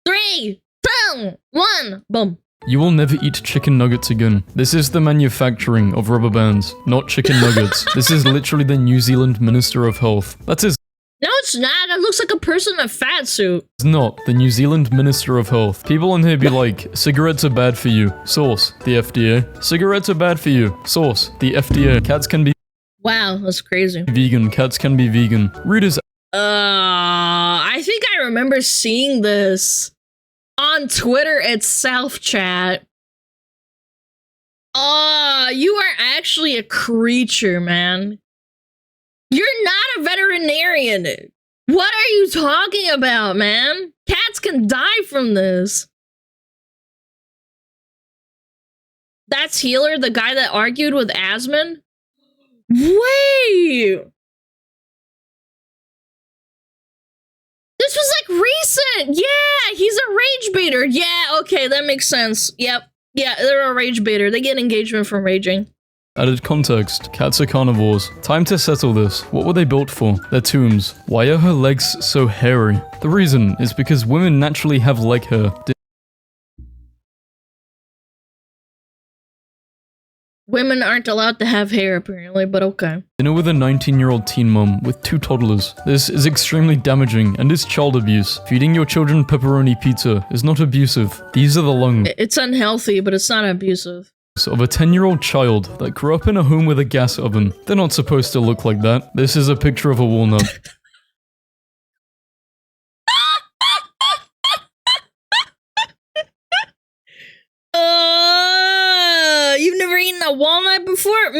Three, two, one, boom. You will never eat chicken nuggets again. This is the manufacturing of rubber bands, not chicken nuggets. This is literally the New Zealand Minister of Health. That's his. No, it's not. It looks like a person in a fat suit. It's not the New Zealand Minister of Health. People in here be like, cigarettes are bad for you. Source, the FDA. Cigarettes are bad for you. Source, the FDA. Cats can be. Wow, that's crazy. Vegan. Cats can be vegan. Readers. I think I remember seeing this on Twitter itself, chat. You are actually a creature, man. You're not a veterinarian. What are you talking about, man? Cats can die from this. That's Healer, the guy that argued with Asmon? Wait! This was like recent! Yeah, he's a rage baiter. Yeah, okay, that makes sense. Yep. Yeah, they're a rage baiter. They get engagement from raging. Added context. Cats are carnivores. Time to settle this. What were they built for? Their tombs. Why are her legs so hairy? The reason is because women naturally have leg hair. Women aren't allowed to have hair, apparently, but okay. Dinner with a 19-year-old teen mom with 2 toddlers. This is extremely damaging and is child abuse. Feeding your children pepperoni pizza is not abusive. These are the lungs. It's unhealthy, but it's not abusive. Of a 10-year-old child that grew up in a home with a gas oven. They're not supposed to look like that. This is a picture of a walnut. You've never eaten a walnut before?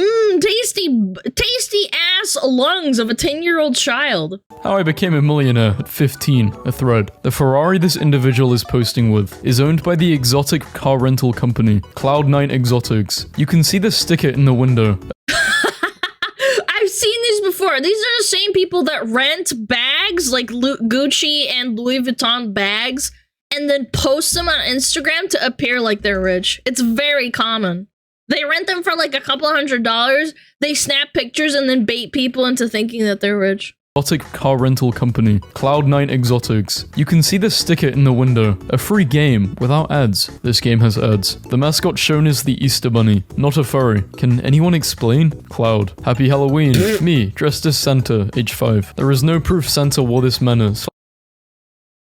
Tasty ass lungs of a 10-year-old child. How I became a millionaire at 15, a thread. The Ferrari this individual is posting with is owned by the exotic car rental company, Cloud9 Exotics. You can see the sticker in the window. I've seen these before. These are the same people that rent bags, like Gucci and Louis Vuitton bags, and then post them on Instagram to appear like they're rich. It's very common. They rent them for like a couple $100. They snap pictures and then bait people into thinking that they're rich. Exotic car rental company, Cloud9 Exotics. You can see the sticker in the window. A free game without ads. This game has ads. The mascot shown is the Easter Bunny, not a furry. Can anyone explain? Cloud. Happy Halloween. Me, dressed as Santa, age 5. There is no proof Santa wore this manner.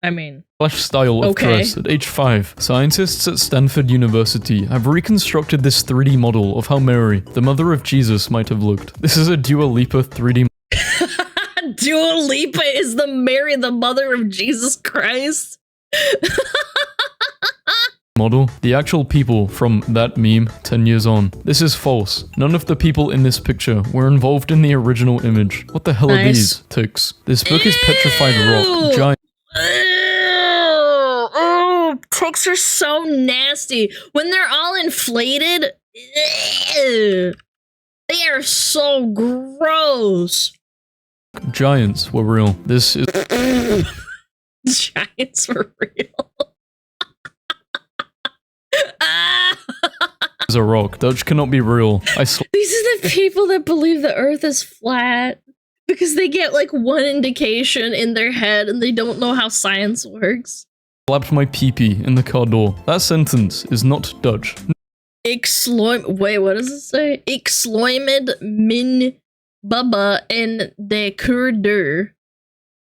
I mean, Flash style of dress at age 5. Scientists at Stanford University have reconstructed this 3D model of how Mary, the mother of Jesus, might have looked. This is a Dua Lipa 3D Dua Lipa is the Mary, the mother of Jesus Christ. model. The actual people from that meme 10 years on. This is false. None of the people in this picture were involved in the original image. What the hell are these? Ticks. This book is petrified rock. Giant. Ticks are so nasty. When they're all inflated, they are so gross. Giants were real. This is Giants were real. is a rock. Dutch cannot be real. These are the people that believe the earth is flat because they get like one indication in their head and they don't know how science works. Slapped my pee-pee in the car door. That sentence is not Dutch. Wait, what does it say? Ik sluimed min baba in de kurder.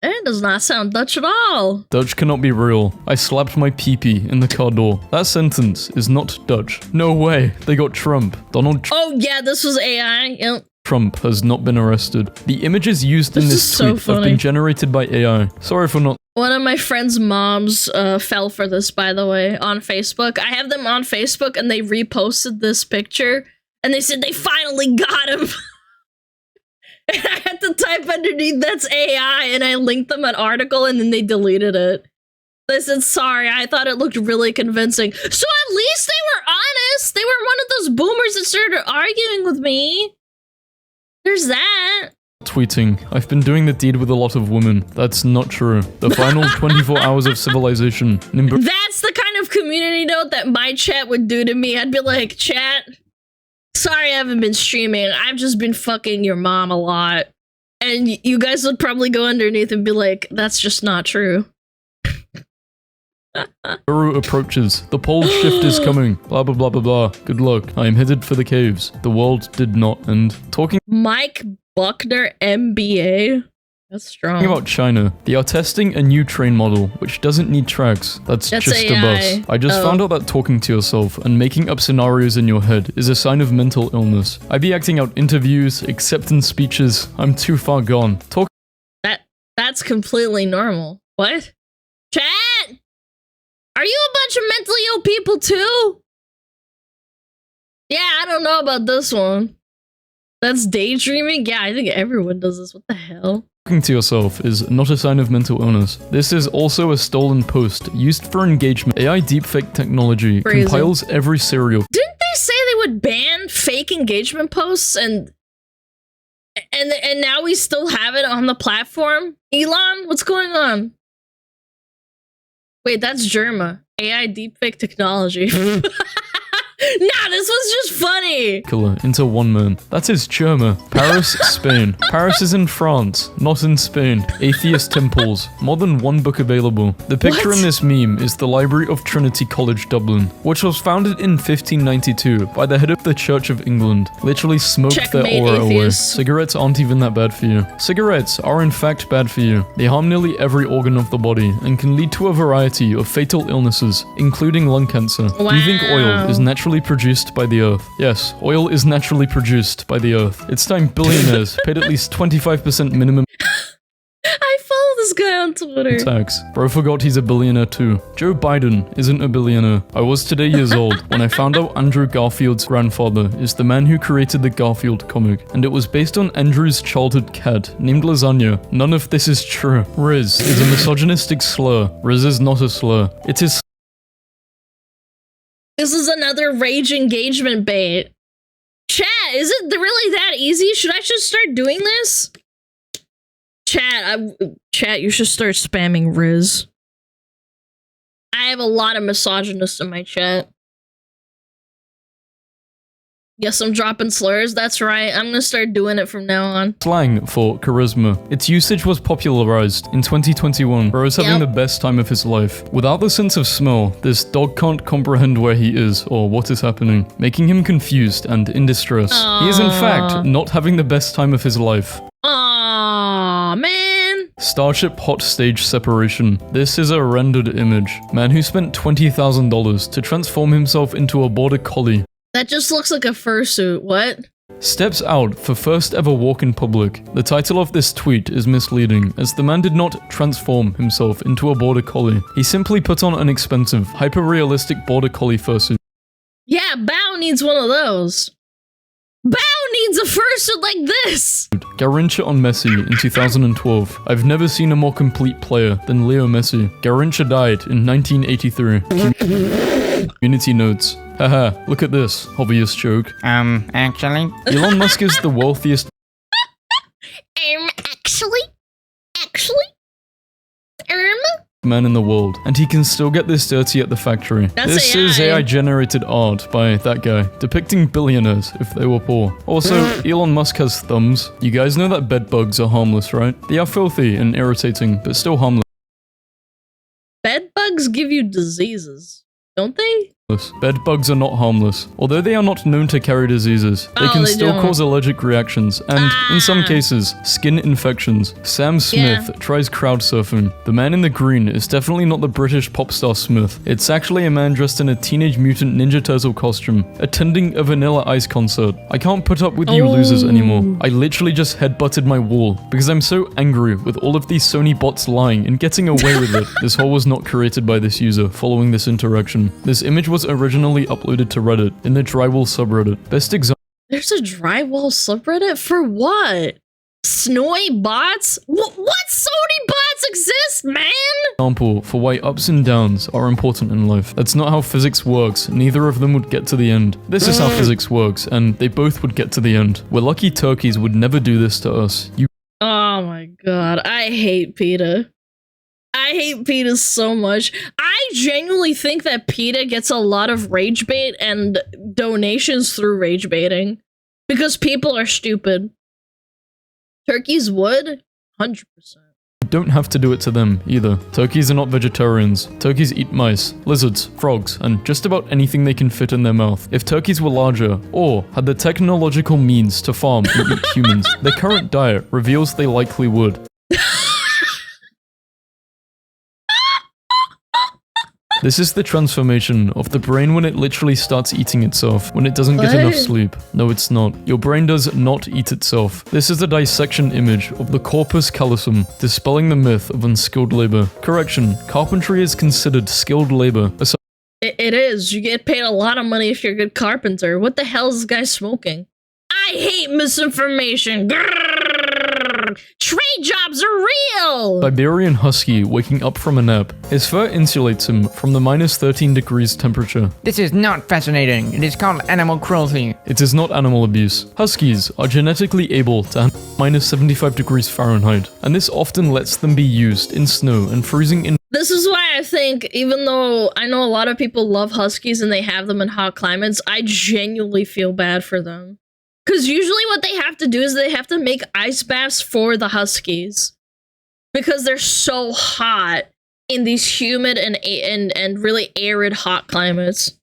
That does not sound Dutch at all. Dutch cannot be real. I slapped my pee-pee in the car door. That sentence is not Dutch. No way. They got Trump. Donald Trump. Oh yeah, this was AI. Yep. Trump has not been arrested. The images used in this tweet have been generated by AI. Sorry for not. One of my friend's moms fell for this, by the way, on Facebook. I have them on Facebook and they reposted this picture and they said they finally got him. And I had to type underneath, that's AI, and I linked them an article and then they deleted it. They said, sorry, I thought it looked really convincing. So at least they were honest. They were one of those boomers that started arguing with me. There's that. Tweeting, I've been doing the deed with a lot of women. That's not true. The final 24 hours of civilization. That's the kind of community note that my chat would do to me. I'd be like, chat, Sorry I haven't been streaming. I've just been fucking your mom a lot. And you guys would probably go underneath and be like, that's just not true. Guru approaches. The pole shift is coming. Blah blah blah blah blah. Good luck. I am headed for the caves. The world did not end. Talking Mike Buckner, MBA. That's strong. about China, they are testing a new train model which doesn't need tracks. That's just AI. a bus. I just found out that talking to yourself and making up scenarios in your head is a sign of mental illness. I be acting out interviews, acceptance speeches. I'm too far gone. That's completely normal. What? Chat? Are you a bunch of mentally ill people too? Yeah, I don't know about this one. That's daydreaming? Yeah, I think everyone does this. What the hell? Talking to yourself is not a sign of mental illness. This is also a stolen post used for engagement. AI deepfake technology Crazy. compiles every serial. Didn't they say they would ban fake engagement posts and now we still have it on the platform? Elon, what's going on? Wait, that's Germa. AI deepfake technology. Nah, this was just funny. Killer into one man. That is Germa. Paris, Spain. Paris is in France, not in Spain. Atheist temples. More than one book available. The picture What? in this meme is the Library of Trinity College, Dublin, which was founded in 1592 by the head of the Church of England. Literally smoked Checkmate, their aura atheists. away. Cigarettes aren't even that bad for you. Cigarettes are in fact bad for you. They harm nearly every organ of the body and can lead to a variety of fatal illnesses, including lung cancer. Do you think oil Wow. is naturally produced by the earth? Yes, oil is naturally produced by the earth. It's time billionaires paid at least 25% minimum I follow this guy on Twitter. tax. Bro forgot he's a billionaire too. Joe Biden isn't a billionaire. I was today years old when I found out Andrew Garfield's grandfather is the man who created the Garfield comic, and it was based on Andrew's childhood cat named Lasagna. None of this is true. Riz is a misogynistic slur. Riz is not a slur. It is This is another rage engagement bait. Chat, is it really that easy? Should I just start doing this? Chat, you should start spamming Riz. I have a lot of misogynists in my chat. Yes, I'm dropping slurs. That's right. I'm gonna start doing it from now on. slang for charisma. Its usage was popularized in 2021. Bro is having Yep. the best time of his life. Without the sense of smell, this dog can't comprehend where he is or what is happening, making him confused and in distress. He is in fact not having the best time of his life. Aw, man. Starship hot stage separation. This is a rendered image. Man who spent $20,000 to transform himself into a border collie That just looks like a fursuit. What? steps out for first ever walk in public. The title of this tweet is misleading, as the man did not transform himself into a border collie. He simply put on an expensive, hyper-realistic border collie fursuit. Yeah, Bao needs one of those. Bao needs a fursuit like this. Garrincha on Messi in 2012. I've never seen a more complete player than Leo Messi. Garrincha died in 1983. Community notes. Haha, look at this. Obvious joke. Actually, Elon Musk is the wealthiest Actually, man in the world, and he can still get this dirty at the factory. That's This is AI. AI generated art by that guy, depicting billionaires if they were poor. Also, Elon Musk has thumbs. You guys know that bed bugs are harmless, right? They are filthy and irritating, but still harmless. bed bugs give you diseases, don't they? Bed bugs are not harmless. Although they are not known to carry diseases, they Oh, can they still don't. cause allergic reactions and, in some Ah. cases, skin infections. Sam Smith tries crowd surfing. The man in the green is definitely not the British pop star Smith. It's actually a man dressed in a Teenage Mutant Ninja Turtle costume, attending a Vanilla Ice concert. I can't put up with you losers anymore. I literally just headbutted my wall because I'm so angry with all of these Sony bots lying and getting away with it. This hole was not created by this user following this interaction. This image was originally uploaded to Reddit in the Drywall subreddit. Best example There's a drywall subreddit for what? Snowy bots? What Sony bots exist, man? for why ups and downs are important in life. That's not how physics works. Neither of them would get to the end. This is how physics works, and they both would get to the end. We're lucky turkeys would never do this to us. You Oh my god, I hate PETA. I hate PETA so much. I genuinely think that PETA gets a lot of rage bait and donations through rage baiting. Because people are stupid. Turkeys would? 100%. You don't have to do it to them, either. Turkeys are not vegetarians. Turkeys eat mice, lizards, frogs, and just about anything they can fit in their mouth. If turkeys were larger, or had the technological means to farm and eat humans, their current diet reveals they likely would. This is the transformation of the brain when it literally starts eating itself, when it doesn't get enough sleep. No, it's not. Your brain does not eat itself. This is a dissection image of the corpus callosum, dispelling the myth of unskilled labor. Correction, carpentry is considered skilled labor. It is. You get paid a lot of money if you're a good carpenter. What the hell is this guy smoking? I hate misinformation. Trade jobs are real! Siberian husky waking up from a nap. His fur insulates him from the -13 degrees temperature. This is not fascinating. It is called animal cruelty. It is not animal abuse. Huskies are genetically able to handle -75 degrees Fahrenheit, and this often lets them be used in snow and freezing in. This is why I think, even though I know a lot of people love huskies and they have them in hot climates, I genuinely feel bad for them. Because usually what they have to do is they have to make ice baths for the huskies. Because they're so hot in these humid and really arid hot climates.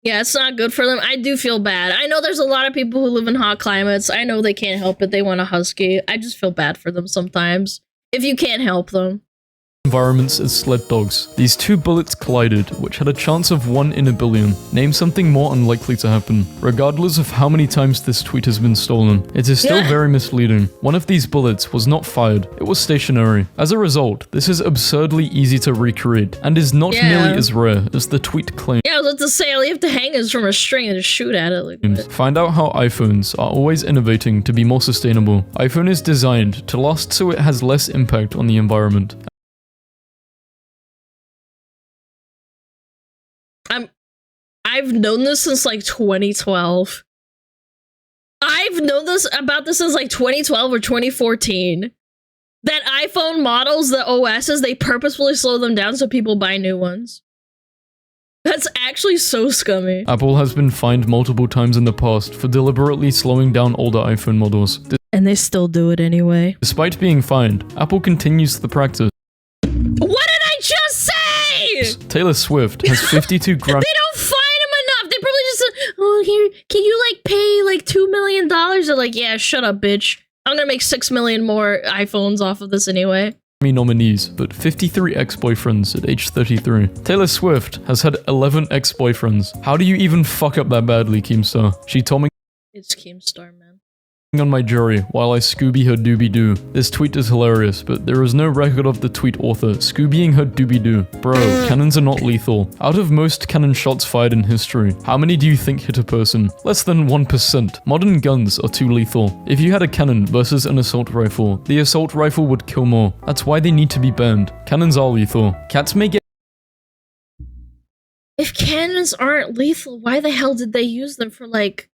Yeah, it's not good for them. I do feel bad. I know there's a lot of people who live in hot climates. I know they can't help it. They want a husky. I just feel bad for them sometimes. If you can't help them. Environments as sled dogs. These two bullets collided, which had a chance of 1 in a billion. Name something more unlikely to happen. Regardless of how many times this tweet has been stolen, it is still very misleading. One of these bullets was not fired, it was stationary. As a result, this is absurdly easy to recreate, and is not nearly as rare as the tweet claims. Yeah, I was about to say, all you have to hang is from a string and just shoot at it like that. Find out how iPhones are always innovating to be more sustainable. iPhone is designed to last so it has less impact on the environment. I've known this since like 2012. I've known about this since like 2012 or 2014. That iPhone models, the OSs, they purposefully slow them down so people buy new ones. That's actually so scummy. Apple has been fined multiple times in the past for deliberately slowing down older iPhone models. And they still do it anyway. Despite being fined, Apple continues the practice. What did I just say? Taylor Swift has 52 Grammy. They don't fine him enough. They probably just said, oh, here, can you like pay like $2 million? They're like, yeah, shut up, bitch. I'm gonna make 6 million more iPhones off of this anyway. Nominees, but 53 ex-boyfriends at age 33. Taylor Swift has had 11 ex-boyfriends. How do you even fuck up that badly, Keemstar? She told me it's Keemstar, man. On my jury while I Scooby her doobie-doo. This tweet is hilarious, but there is no record of the tweet author Scoobying her doobie-doo. Bro, cannons are not lethal. Out of most cannon shots fired in history, how many do you think hit a person? Less than 1%. Modern guns are too lethal. If you had a cannon versus an assault rifle, the assault rifle would kill more. That's why they need to be banned. Cannons are lethal. Cats may get. If cannons aren't lethal, why the hell did they use them for like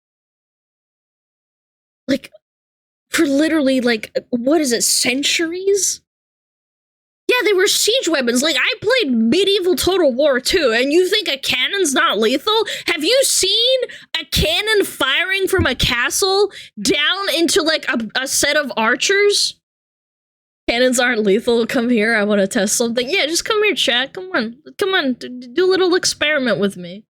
for literally like, what is it, centuries? Yeah, they were siege weapons. Like, I played medieval Total War too, and you think a cannon's not lethal? Have you seen a cannon firing from a castle down into like a set of archers? Cannons aren't lethal. Come here, I want to test something. Yeah, just come here, chat. Come on, do a little experiment with me.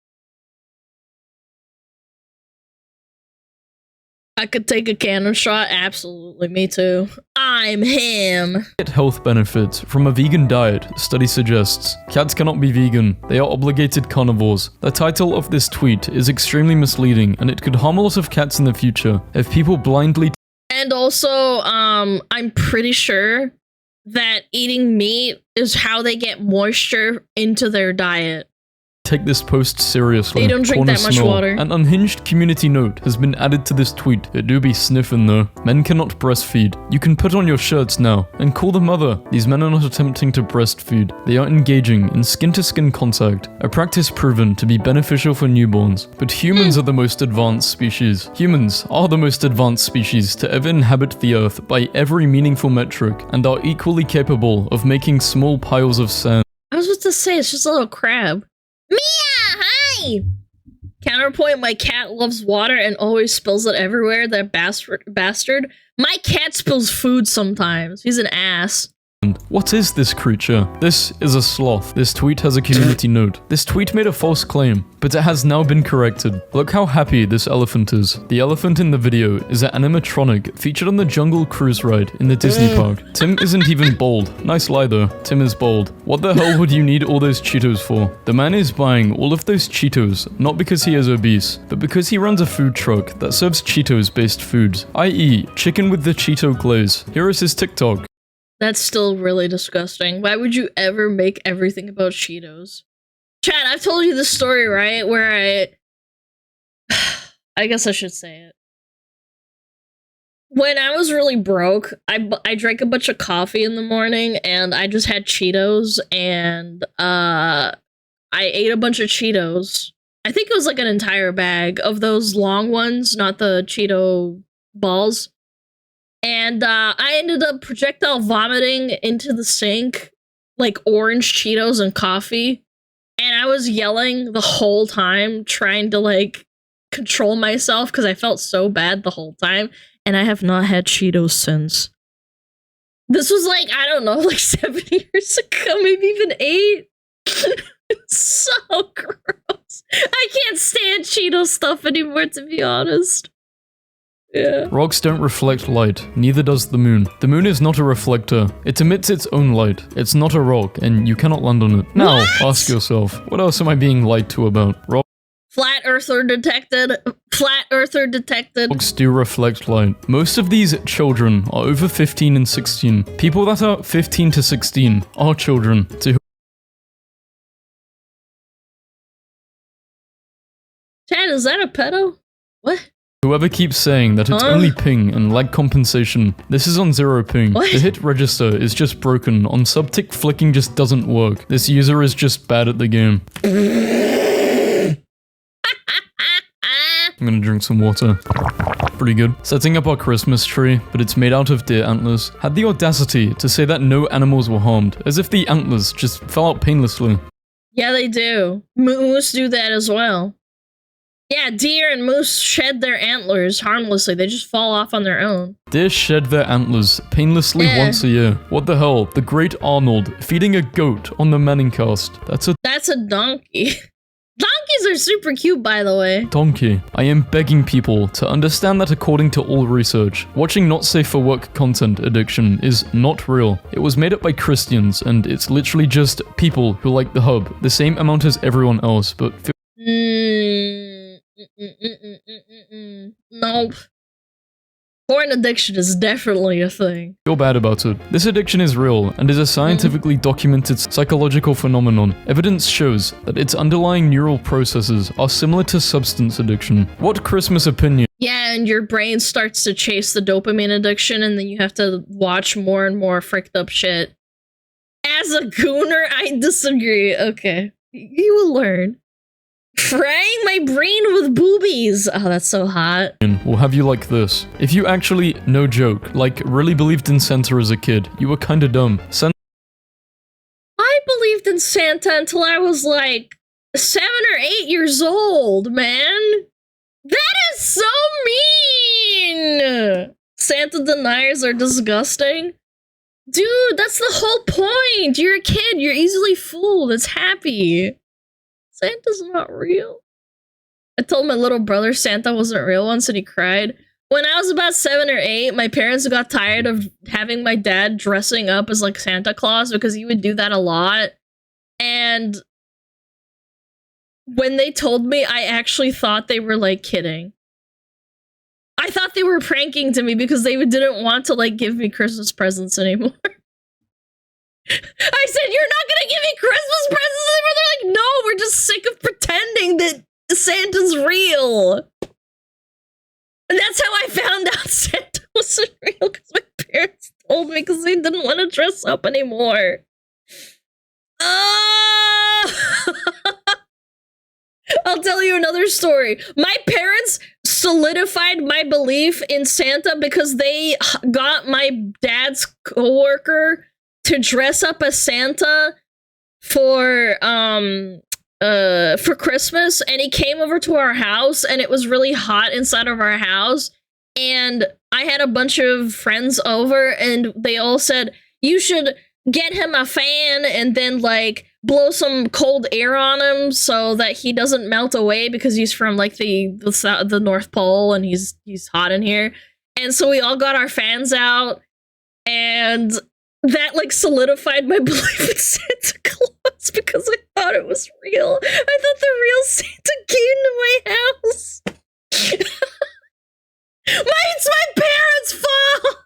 I could take a cannon shot? Absolutely, me too. I'm him. Get health benefits from a vegan diet, study suggests. Cats cannot be vegan. They are obligated carnivores. The title of this tweet is extremely misleading, and it could harm a lot of cats in the future if people blindly. And also, I'm pretty sure that eating meat is how they get moisture into their diet. Take this post seriously. They don't drink that much water. An unhinged community note has been added to this tweet. It do be sniffing though. Men cannot breastfeed. You can put on your shirts now and call them mother. These men are not attempting to breastfeed. They are engaging in skin-to-skin contact, a practice proven to be beneficial for newborns. But humans are the most advanced species. Humans are the most advanced species to ever inhabit the earth by every meaningful metric, and are equally capable of making small piles of sand. I was about to say, it's just a little crab. Mia, hi! Counterpoint, my cat loves water and always spills it everywhere, that bastard. My cat spills food sometimes. He's an ass. What is this creature? This is a sloth. This tweet has a community note. This tweet made a false claim, but it has now been corrected. Look how happy this elephant is. The elephant in the video is an animatronic featured on the Jungle Cruise ride in the Disney park. Tim isn't even bald. Nice lie though. Tim is bald. What the hell would you need all those Cheetos for? The man is buying all of those Cheetos, not because he is obese, but because he runs a food truck that serves Cheetos-based foods, i.e. chicken with the Cheeto glaze. Here is his TikTok. That's still really disgusting. Why would you ever make everything about Cheetos? Chad, I've told you this story, right? Where I guess I should say it. When I was really broke, I drank a bunch of coffee in the morning, and I just had Cheetos, and I ate a bunch of Cheetos. I think it was like an entire bag of those long ones, not the Cheeto balls. And I ended up projectile vomiting into the sink, like orange Cheetos and coffee. And I was yelling the whole time, trying to like control myself because I felt so bad the whole time. And I have not had Cheetos since. This was like, I don't know, like 7 years ago, maybe even 8. It's so gross. I can't stand Cheeto stuff anymore, to be honest. Yeah. Rocks don't reflect light, neither does the moon. The moon is not a reflector. It emits its own light. It's not a rock, and you cannot land on it. Now, ask yourself, what else am I being lied to about? Flat earther detected. Flat earther detected. Rocks do reflect light. Most of these children are over 15 and 16. People that are 15 to 16 are children to Chad, is that a pedo? What? whoever keeps saying that it's only ping and lag compensation. This is on 0 ping. What? The hit register is just broken. On subtick, flicking just doesn't work. This user is just bad at the game. I'm gonna drink some water. Pretty good. Setting up our Christmas tree, but it's made out of deer antlers. Had the audacity to say that no animals were harmed, as if the antlers just fell out painlessly. Yeah, they do. Moose do that as well. Yeah, deer and moose shed their antlers harmlessly. They just fall off on their own. Deer shed their antlers painlessly once a year. What the hell? The great Arnold feeding a goat on the Manningcast. That's a donkey. Donkeys are super cute, by the way. Donkey. I am begging people to understand that according to all research, watching not safe for work content addiction is not real. It was made up by Christians, and it's literally just people who like the hub, the same amount as everyone else, but Nope. Porn addiction is definitely a thing. feel bad about it. This addiction is real and is a scientifically documented psychological phenomenon. Evidence shows that its underlying neural processes are similar to substance addiction. What Christmas opinion? Yeah, and your brain starts to chase the dopamine addiction, and then you have to watch more and more fricked up shit. As a gooner, I disagree. Okay. You will learn. Frying my brain with boobies. Oh, that's so hot. Will have you like this. If you actually, no joke, like really believed in Santa as a kid, you were kinda dumb. I believed in Santa until I was like 7 or 8 years old, man. That is so mean. Santa deniers are disgusting. Dude, that's the whole point. You're a kid. You're easily fooled. It's happy. Santa's not real. I told my little brother Santa wasn't real once and he cried. When I was about 7 or 8, my parents got tired of having my dad dressing up as like Santa Claus because he would do that a lot. And when they told me, I actually thought they were like kidding. I thought they were pranking to me because they didn't want to like give me Christmas presents anymore. I said, you're not gonna give me Christmas presents anymore? They're like, no, we're just sick of pretending that Santa's real. And that's how I found out Santa wasn't real, because my parents told me because they didn't want to dress up anymore. I'll tell you another story. My parents solidified my belief in Santa because they got my dad's coworker to dress up as Santa for Christmas, and he came over to our house, and it was really hot inside of our house, and I had a bunch of friends over, and they all said, you should get him a fan and then like blow some cold air on him so that he doesn't melt away, because he's from like the North Pole and he's hot in here. And so we all got our fans out, and that like solidified my belief in Santa Claus, because I thought it was real. I thought the real Santa came to my house. It's my parents' fault.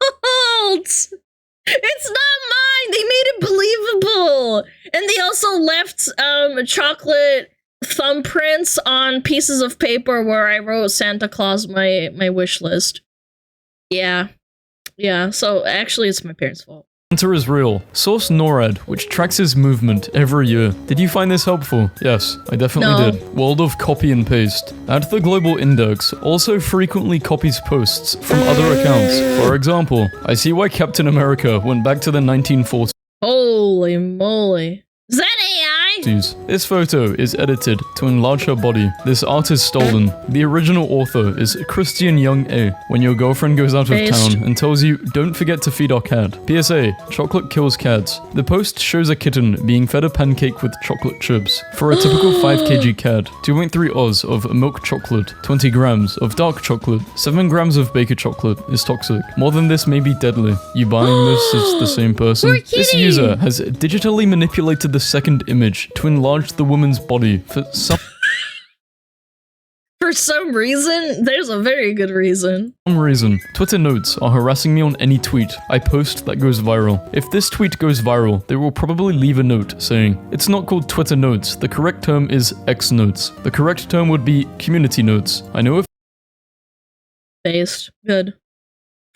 It's not mine. They made it believable, and they also left chocolate thumbprints on pieces of paper where I wrote Santa Claus my wish list. Yeah. So actually, it's my parents' fault. Santa is real. Source NORAD, which tracks his movement every year. Did you find this helpful? Yes, I definitely did. World of copy and paste. The Global Index also frequently copies posts from other accounts. For example, I see why Captain America went back to the 1940s. Holy moly. Is that AI? This photo is edited to enlarge her body. This art is stolen. The original author is Christian Young A. When your girlfriend goes out of town and tells you, don't forget to feed our cat. PSA, chocolate kills cats. The post shows a kitten being fed a pancake with chocolate chips. For a typical 5 kg cat, 2.3 Oz of milk chocolate, 20 grams of dark chocolate, 7 grams of baker chocolate is toxic. More than this may be deadly. You buying this is the same person. This user has digitally manipulated the second image to enlarge the woman's body for some reason. There's a very good reason. Twitter notes are harassing me on any tweet I post that goes viral. If this tweet goes viral, they will probably leave a note saying, it's not called Twitter notes, the correct term is X notes. The correct term would be community notes. I know of based. Good.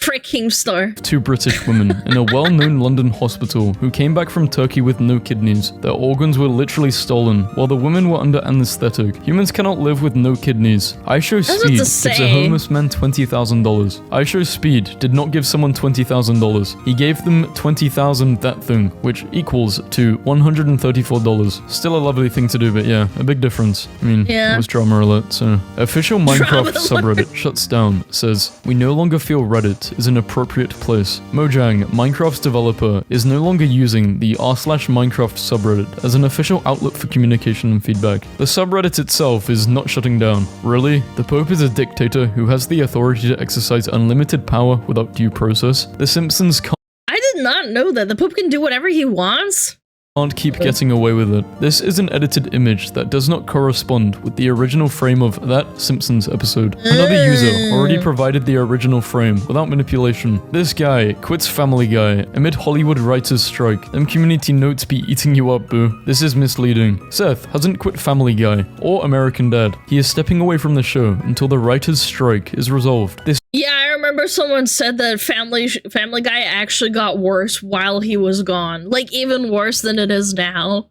Freaking star. 2 British women in a well-known London hospital who came back from Turkey with no kidneys. Their organs were literally stolen while the women were under anesthetic. Humans cannot live with no kidneys. I Show Speed gives a homeless man $20,000. I Show Speed did not give someone $20,000. He gave them 20,000 that thing, which equals to $134. Still a lovely thing to do, but yeah, a big difference. I mean, it was drama alert, so. Official Minecraft subreddit shuts down, says, we no longer feel Reddit is an appropriate place. Mojang, Minecraft's developer, is no longer using the r/Minecraft subreddit as an official outlet for communication and feedback. The subreddit itself is not shutting down. Really? The Pope is a dictator who has the authority to exercise unlimited power without due process? The Simpsons can't— I did not know that. The Pope can do whatever he wants? Can't keep getting away with it. This is an edited image that does not correspond with the original frame of that Simpsons episode. Another user already provided the original frame without manipulation. This guy quits Family Guy amid Hollywood writers' strike. Them community notes be eating you up, boo. This is misleading. Seth hasn't quit Family Guy or American Dad. He is stepping away from the show until the writers' strike is resolved. Yeah, I remember someone said that Family Guy actually got worse while he was gone. Like, even worse than it is now.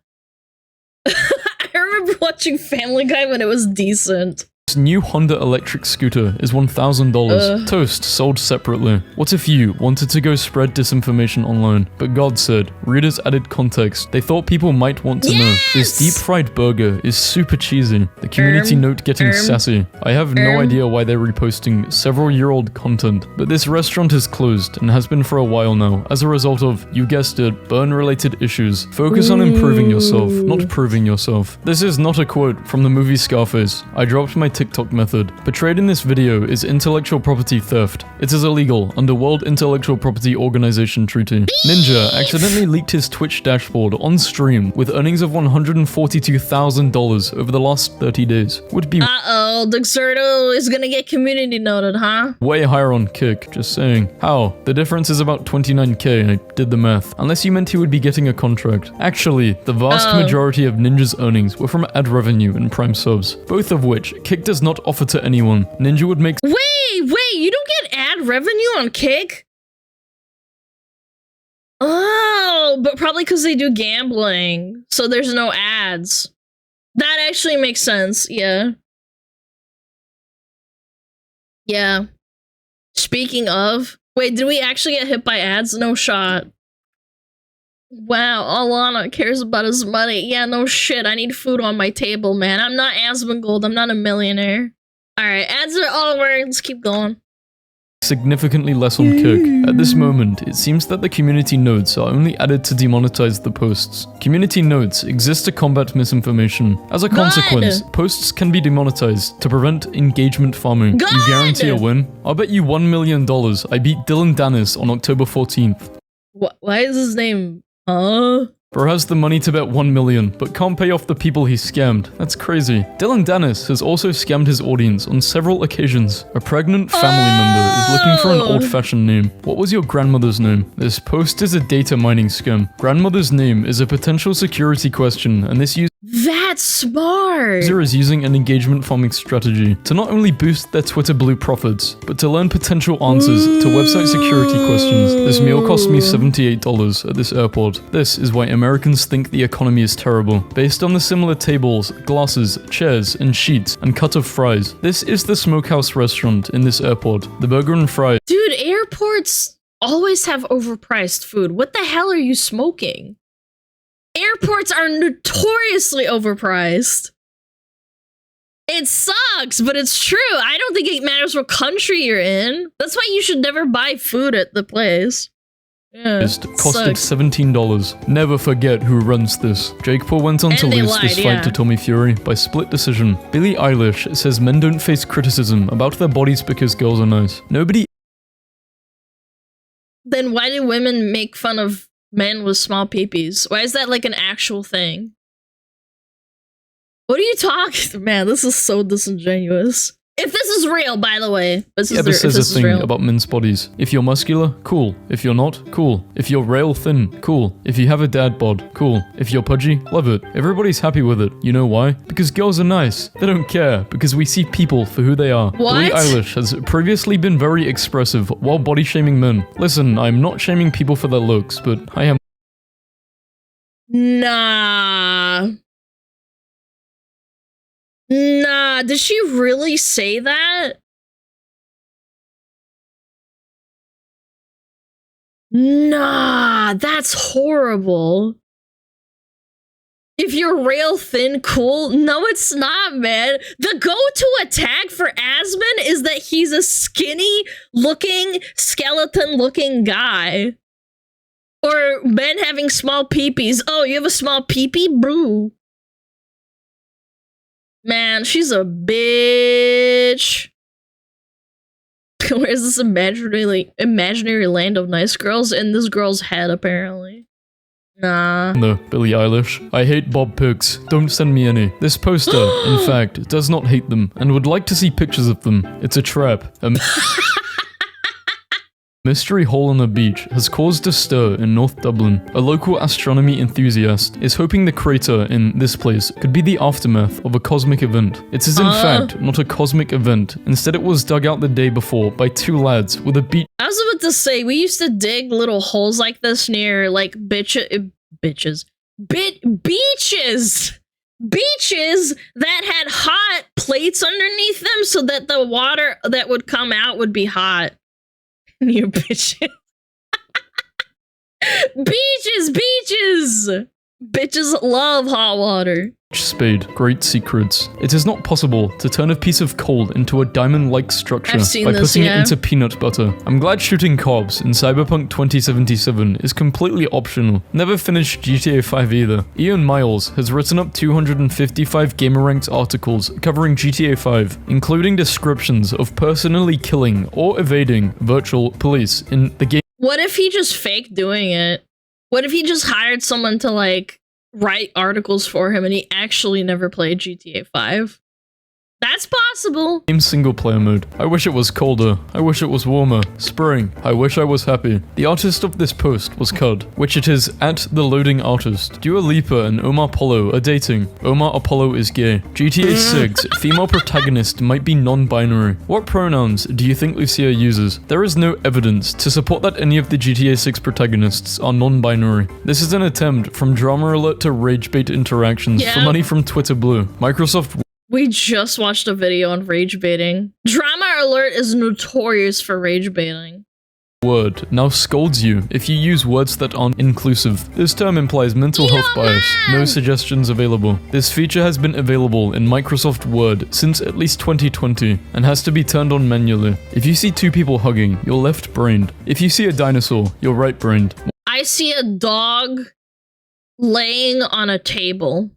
I remember watching Family Guy when it was decent. This new Honda electric scooter is $1,000. Toast sold separately. What if you wanted to go spread disinformation online, but God said, readers added context. They thought people might want to know. This deep fried burger is super cheesy. The community note getting sassy. I have no idea why they're reposting several-year-old content, but this restaurant is closed and has been for a while now as a result of, you guessed it, burn-related issues. Focus on improving yourself, not proving yourself. This is not a quote from the movie Scarface. I dropped my TikTok method. Portrayed in this video is intellectual property theft. It is illegal under World Intellectual Property Organization Treaty. Ninja accidentally leaked his Twitch dashboard on stream with earnings of $142,000 over the last 30 days. Would be Duxerto is gonna get community noted, huh? Way higher on Kick, just saying. How? The difference is about 29k, I did the math. Unless you meant he would be getting a contract. Actually, the vast majority of Ninja's earnings were from ad revenue and Prime subs, both of which Kick does not offer to anyone. Ninja would make— Wait, you don't get ad revenue on Kick? Oh, but probably because they do gambling, so there's no ads. That actually makes sense, yeah. Yeah. Speaking of, wait, did we actually get hit by ads? No shot. Wow, Alana cares about his money. Yeah, no shit. I need food on my table, man. I'm not Asmongold. I'm not a millionaire. Alright, ads are all over. Let's keep going. Significantly less on Kick. At this moment, it seems that the community nodes are only added to demonetize the posts. Community nodes exist to combat misinformation. As a consequence, posts can be demonetized to prevent engagement farming. Good. You guarantee a win? I'll bet you $1 million I beat Dylan Dennis on October 14th. Why is his name? Huh? Bro has the money to bet 1 million, but can't pay off the people he scammed. That's crazy. Dylan Dennis has also scammed his audience on several occasions. A pregnant family member is looking for an old-fashioned name. What was your grandmother's name? This post is a data mining scam. Grandmother's name is a potential security question, and this That's smart. user is using an engagement farming strategy to not only boost their Twitter Blue profits, but to learn potential answers to website security questions. This meal cost me $78 at this airport. This is why Americans think the economy is terrible. Based on the similar tables, glasses, chairs, and sheets, and cut of fries. This is the smokehouse restaurant in this airport. The burger and fries. Dude, airports always have overpriced food. What the hell are you smoking? Airports are notoriously overpriced. It sucks, but it's true. I don't think it matters what country you're in. That's why you should never buy food at the place. Yeah, Costed sucks. $17. Never forget who runs this. Jake Paul went on And to they lose lied, this fight yeah. to Tommy Fury by split decision. Billie Eilish says men don't face criticism about their bodies because girls are nice. Nobody Then why do women make fun of men with small peepees? Why is that like an actual thing? What are you talking? Man, this is so disingenuous. If this is real, by the way, this is ever if says this a is thing real. about men's bodies. If you're muscular, cool. If you're not, cool. If you're rail thin, cool. If you have a dad bod, cool. If you're pudgy, love it. Everybody's happy with it. You know why? Because girls are nice. They don't care, because we see people for who they are. Billie What? Eilish has previously been very expressive while body shaming men. Listen, I'm not shaming people for their looks, but I am Nah. Nah, did she really say that? Nah, that's horrible. If you're rail thin, cool. No, it's not, man. The go-to attack for Asmon is that he's a skinny-looking, skeleton-looking guy. Or men having small peepees. Oh, you have a small peepee? Boo. Man, she's a bitch. Where's this imaginary land of nice girls? In this girl's head, apparently. Nah. No, Billie Eilish. I hate Bob Pigs. Don't send me any. This poster, in fact, does not hate them and would like to see pictures of them. It's a trap. A mystery hole on a beach has caused a stir in North Dublin. A local astronomy enthusiast is hoping the crater in this place could be the aftermath of a cosmic event. It is in fact not a cosmic event. Instead, it was dug out the day before by two lads with a beach. I was about to say, we used to dig little holes like this near, like, beaches that had hot plates underneath them so that the water that would come out would be hot. Near bitches. Beaches! Bitches love hot water. Spade. Great secrets. It is not possible to turn a piece of coal into a diamond-like structure I've seen by this, putting yeah. it into peanut butter. I'm glad shooting cops in Cyberpunk 2077 is completely optional. Never finished GTA 5 either. Ian Miles has written up 255 GamerRanked articles covering GTA 5, including descriptions of personally killing or evading virtual police in the game. What if he just faked doing it? What if he just hired someone to, like, write articles for him and he actually never played GTA 5? That's possible. Game single player mode. I wish it was colder. I wish it was warmer. Spring. I wish I was happy. The artist of this post was Cud, which it is at the loading artist. Dua Lipa and Omar Apollo are dating. Omar Apollo is gay. GTA 6 female protagonist might be non-binary. What pronouns do you think Lucia uses? There is no evidence to support that any of the GTA 6 protagonists are non-binary. This is an attempt from Drama Alert to Rage Bait Interactions for Yeah. money from Twitter Blue. Microsoft We just watched a video on rage baiting. Drama Alert is notorious for rage baiting. word now scolds you if you use words that aren't inclusive. This term implies mental health bias. No suggestions available. This feature has been available in Microsoft Word since at least 2020 and has to be turned on manually. If you see two people hugging, you're left-brained. If you see a dinosaur, you're right-brained. I see a dog laying on a table.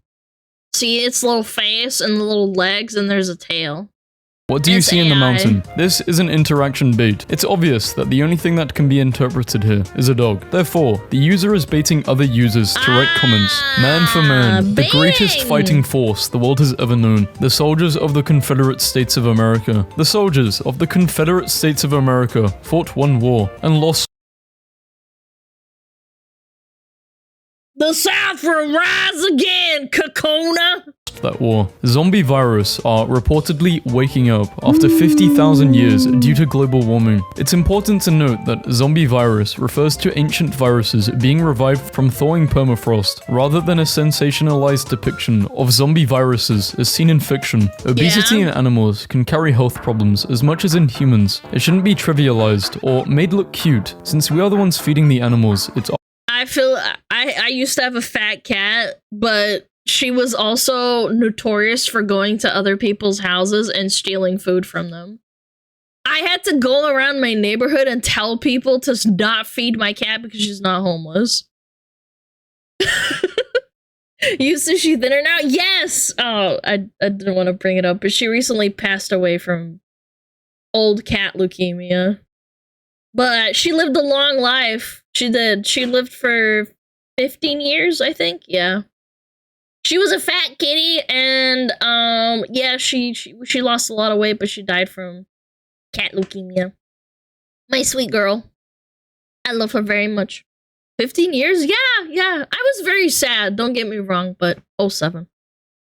See its little face and the little legs, and there's a tail. What do you see in the AI. mountain? This is an interaction bait. It's obvious that the only thing that can be interpreted here is a dog. Therefore, the user is baiting other users to write comments. Man for man, the greatest baiting. fighting force the world has ever known. The soldiers of the Confederate States of America. The soldiers of the Confederate States of America fought one war and lost. The South will rise again, Kakona! That war. Zombie virus are reportedly waking up after 50,000 years due to global warming. It's important to note that zombie virus refers to ancient viruses being revived from thawing permafrost, rather than a sensationalized depiction of zombie viruses as seen in fiction. Obesity in animals can carry health problems as much as in humans. It shouldn't be trivialized or made look cute, since we are the ones feeding the animals. I used to have a fat cat, but she was also notorious for going to other people's houses and stealing food from them. I had to go around my neighborhood and tell people to not feed my cat because she's not homeless. Is she thinner now? Yes! Oh, I didn't want to bring it up, but she recently passed away from old cat leukemia. But she lived a long life. She did. She lived for 15 years, I think. Yeah. She was a fat kitty, and yeah, she lost a lot of weight, but she died from cat leukemia. My sweet girl. I love her very much. 15 years? Yeah. I was very sad, don't get me wrong, but 07.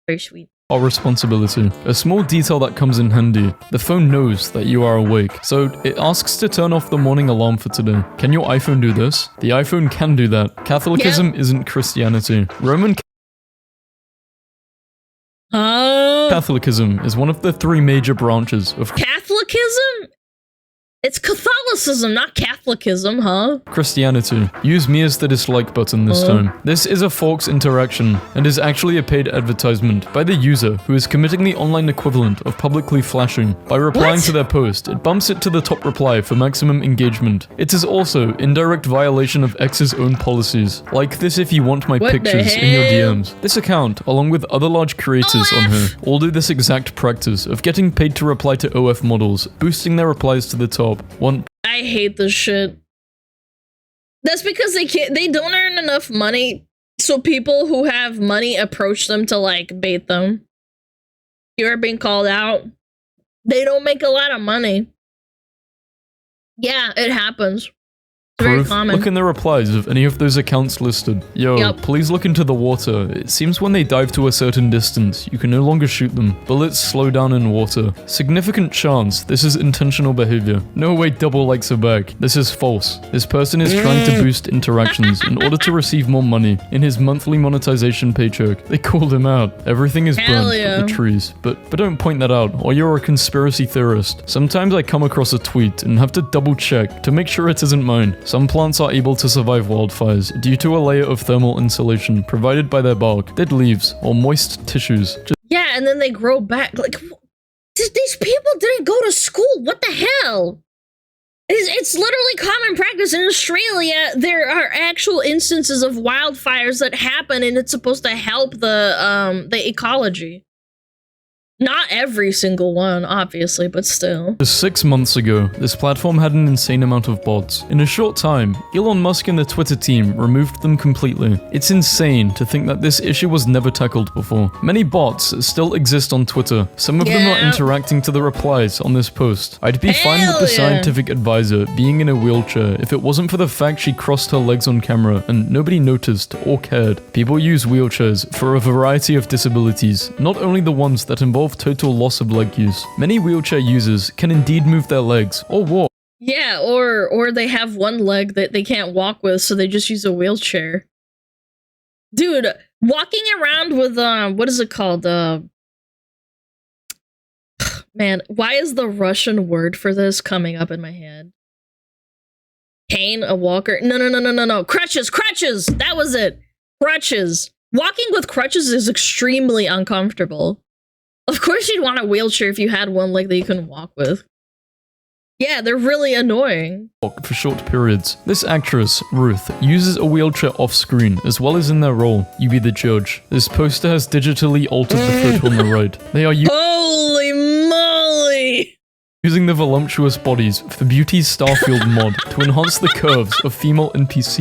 Very sweet. Our responsibility. A small detail that comes in handy. The phone knows that you are awake, so it asks to turn off the morning alarm for today. Can your iPhone do this? The iPhone can do that. Catholicism isn't Christianity. Catholicism is one of the three major branches of Catholicism? It's Catholicism, not Catholicism, huh? Christianity. Use me as the dislike button this time. This is a Forks interaction, and is actually a paid advertisement by the user who is committing the online equivalent of publicly flashing. By replying to their post, it bumps it to the top reply for maximum engagement. It is also indirect violation of X's own policies. Like this if you want my pictures in your DMs. This account, along with other large creators on here, all do this exact practice of getting paid to reply to OF models, boosting their replies to the top. I hate this shit. That's because they don't earn enough money, so people who have money approach them to like bait them. You're being called out. They don't make a lot of money. Yeah, it happens. It's very common. Look in the replies of any of those accounts listed. Yo, please look into the water. It seems when they dive to a certain distance, you can no longer shoot them. Bullets slow down in water. Significant chance this is intentional behavior. No way double likes are back. This is false. This person is trying to boost interactions in order to receive more money in his monthly monetization paycheck. They called him out. Everything is burnt but the trees. But don't point that out, or you're a conspiracy theorist. Sometimes I come across a tweet and have to double check to make sure it isn't mine. Some plants are able to survive wildfires due to a layer of thermal insulation provided by their bark, dead leaves, or moist tissues. Yeah, and then they grow back. Like, these people didn't go to school. What the hell? It's literally common practice in Australia. There are actual instances of wildfires that happen, and it's supposed to help the ecology. Not every single one, obviously, but still. Just 6 months ago, this platform had an insane amount of bots. In a short time, Elon Musk and the Twitter team removed them completely. It's insane to think that this issue was never tackled before. Many bots still exist on Twitter. Some of them are interacting to the replies on this post. I'd be fine with the scientific advisor being in a wheelchair if it wasn't for the fact she crossed her legs on camera and nobody noticed or cared. People use wheelchairs for a variety of disabilities, not only the ones that involve total loss of leg use. Many wheelchair users can indeed move their legs or walk. Yeah, or they have one leg that they can't walk with, so they just use a wheelchair. Dude, walking around with what is it called? Man, why is the Russian word for this coming up in my head? Cane, a walker. No. Crutches. That was it. Crutches. Walking with crutches is extremely uncomfortable. Of course you'd want a wheelchair if you had one like that you couldn't walk with. Yeah, they're really annoying. For short periods. This actress, Ruth, uses a wheelchair off-screen as well as in their role. You be the judge. This poster has digitally altered the photo on the right. They are Holy moly! using the voluptuous bodies for Beauty's Starfield mod to enhance the curves of female NPCs.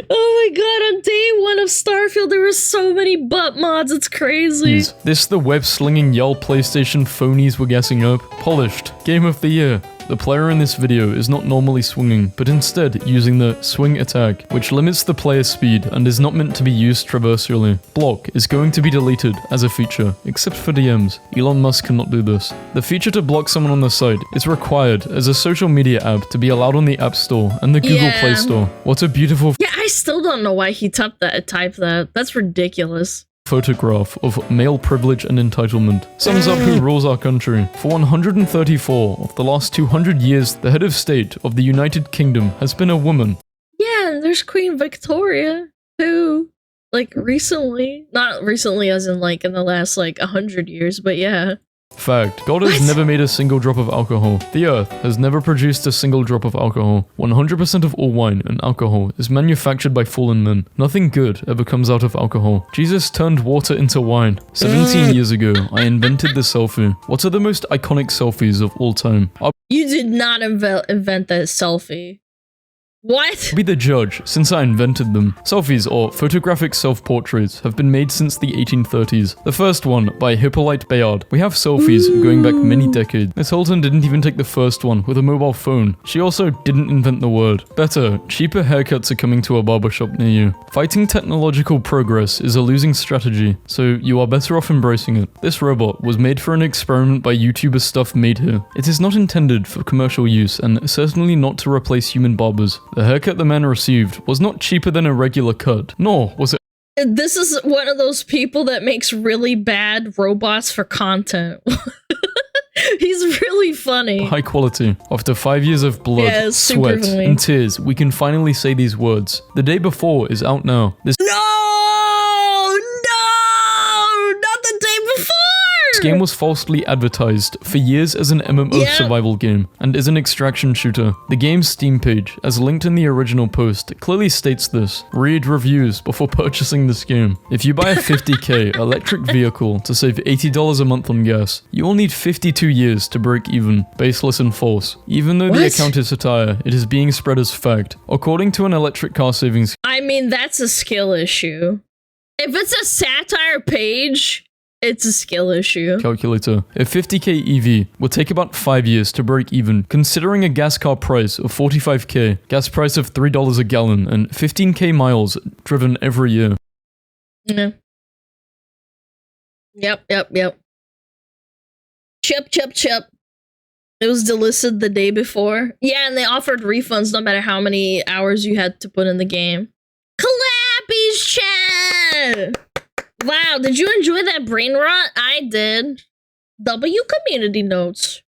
Oh my god, on day one of Starfield there were so many butt mods, it's crazy. This the web-slinging Yell PlayStation phonies were guessing up. Polished. Game of the Year. The player in this video is not normally swinging, but instead using the swing attack, which limits the player's speed and is not meant to be used traversally. Block is going to be deleted as a feature, except for DMs. Elon Musk cannot do this. The feature to block someone on the site is required as a social media app to be allowed on the App Store and the Google Play Store. What a beautiful Yeah, I still don't know why he typed that. That's ridiculous. photograph of male privilege and entitlement. Sums up who rules our country. For 134 of the last 200 years, the head of state of the United Kingdom has been a woman. Yeah, and there's Queen Victoria, who, like, recently, not recently as in, like, in the last, like, 100 years, but yeah. Fact. God has never made a single drop of alcohol. The earth has never produced a single drop of alcohol. 100% of all wine and alcohol is manufactured by fallen men. Nothing good ever comes out of alcohol. Jesus turned water into wine. 17 years ago, I invented the selfie. What are the most iconic selfies of all time? You did not invent that selfie. What? Be the judge, since I invented them. Selfies, or photographic self-portraits, have been made since the 1830s. The first one, by Hippolyte Bayard. We have selfies going back many decades. Miss Holton didn't even take the first one with a mobile phone. She also didn't invent the word. Better, cheaper haircuts are coming to a barbershop near you. Fighting technological progress is a losing strategy, so you are better off embracing it. This robot was made for an experiment by YouTuber Stuff Made Here. It is not intended for commercial use, and certainly not to replace human barbers. The haircut the man received was not cheaper than a regular cut, nor was it. This is one of those people that makes really bad robots for content. He's really funny. High quality. After 5 years of blood, sweat, and tears, we can finally say these words. The Day Before is out now. This not the day before! This game was falsely advertised for years as an MMO survival game, and is an extraction shooter. The game's Steam page, as linked in the original post, clearly states this. Read reviews before purchasing this game. If you buy a 50k electric vehicle to save $80 a month on gas, you will need 52 years to break even. Baseless and false. Even though the account is satire, it is being spread as fact. According to an electric car savings... I mean, that's a skill issue. If it's a satire page... It's a skill issue. Calculator. A 50k EV will take about 5 years to break even, considering a gas car price of 45k, gas price of $3 a gallon, and 15k miles driven every year. Yeah. Yep. Chip. It was delisted the day before. Yeah, and they offered refunds no matter how many hours you had to put in the game. Clappies chat! Wow, did you enjoy that brain rot? I did. W community notes.